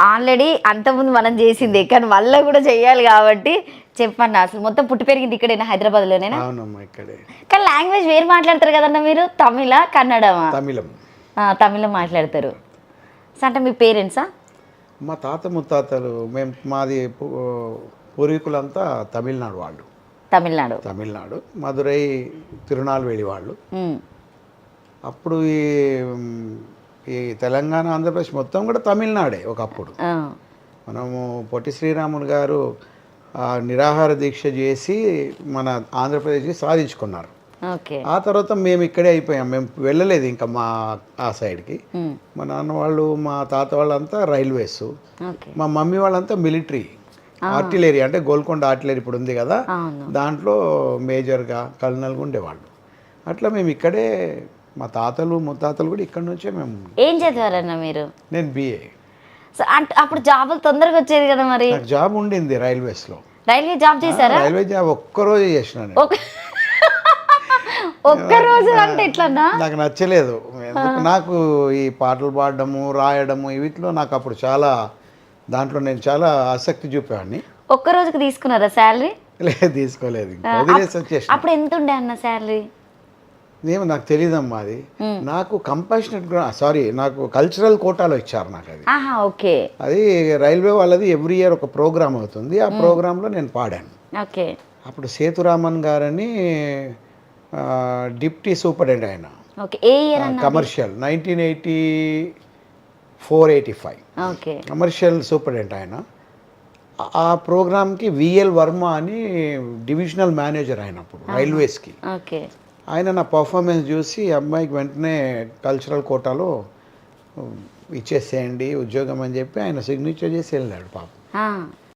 Already అంతకుముందు మనం చేసిందే కానీ మళ్ళీ కూడా చెయ్యాలి కాబట్టి చెప్పండి. అసలు మొత్తం పుట్టి పెరిగింది ఇక్కడేనా, హైదరాబాద్లోనేనా? అవునమ్మా ఇక్కడే. కానీ లాంగ్వేజ్ వేరు మాట్లాడతారు కదన్నా మీరు, తమిళ కన్నడమా? తమిళం. తమిళం మాట్లాడతారు. సో అంటే మీ పేరెంట్సా? మా తాత ముత్తాతలు మేము మాది పూర్వీకులంతా తమిళనాడు వాళ్ళు. తమిళనాడు. తమిళనాడు మదురై తిరునాల్వేలి వాళ్ళు. అప్పుడు ఈ తెలంగాణ ఆంధ్రప్రదేశ్ మొత్తం కూడా తమిళనాడే ఒకప్పుడు. మనము పొట్టి శ్రీరాములు గారు నిరాహార దీక్ష చేసి మన ఆంధ్రప్రదేశ్కి సాధించుకున్నారు. ఆ తర్వాత మేము ఇక్కడే అయిపోయాం, మేము వెళ్ళలేదు ఇంకా ఆ సైడ్కి. మా నాన్న వాళ్ళు మా తాత వాళ్ళంతా రైల్వేస్, మా మమ్మీ వాళ్ళంతా మిలిటరీ ఆర్టిలరీ, అంటే గోల్కొండ ఆర్టిలరీ ఇప్పుడు ఉంది కదా, దాంట్లో మేజర్గా కల్నల్గా ఉండేవాళ్ళు. అట్లా మేము ఇక్కడే, మా తాతలు ముత్తాతలు కూడా ఇక్కడ నుంచే. మేము ఏం చదివారన్న మీరు? నేను బిఏ. అప్పుడు జాబులు తొందరగా వచ్చేది కదా మరి? నాకు జాబ్ ఉండింది రైల్వేస్లో. రైల్వే జాబ్ చేశారా? రైల్వే జాబ్ ఒక్కరోజు చేసిన నేను. ఒక్కరోజు అంటే ఎట్లన్నా? నాకు నచ్చలేదు. నాకు ఈ పాటలు పాడడము రాయడము వీటిలో నాకు అప్పుడు చాలా, దాంట్లో నేను చాలా ఆసక్తి చూపేవాడిని. ఒక్క రోజుకి తీసుకున్నారా శాలరీ? లేదు, తీసుకోలేదు. వదిలేసి వచ్చేసి. అప్పుడు ఎంత ఉండే అన్న శాలరీ? నాకు తెలియదమ్మా అది. నాకు కంపాషనెట్, సారీ, నాకు కల్చరల్ కోటాలో ఇచ్చారు నాకు అది. ఓకే. అది రైల్వే వాళ్ళది ఎవ్రీ ఇయర్ ఒక ప్రోగ్రామ్ అవుతుంది, ఆ ప్రోగ్రాంలో నేను పాడాను. ఓకే. అప్పుడు సేతురామన్ గారని డిప్టీ సూపరింటెండెంట్ ఆయన. ఓకే. ఏ ఇయర్ అన్న? కమర్షియల్ 1984-85. ఓకే. కమర్షియల్ సూపరింటెండెంట్ ఆయన. ఆ ప్రోగ్రామ్కి విఎల్ వర్మ అని డివిజనల్ మేనేజర్ ఆయన అప్పుడు రైల్వేస్కి. ఓకే. ఆయన నా పర్ఫార్మెన్స్ చూసి అమ్మాయికి వెంటనే కల్చరల్ కోటాలో ఇచ్చేసేయండి ఉద్యోగం అని చెప్పి ఆయన సిగ్నేచర్ చేసి వెళ్ళాడు పాపం.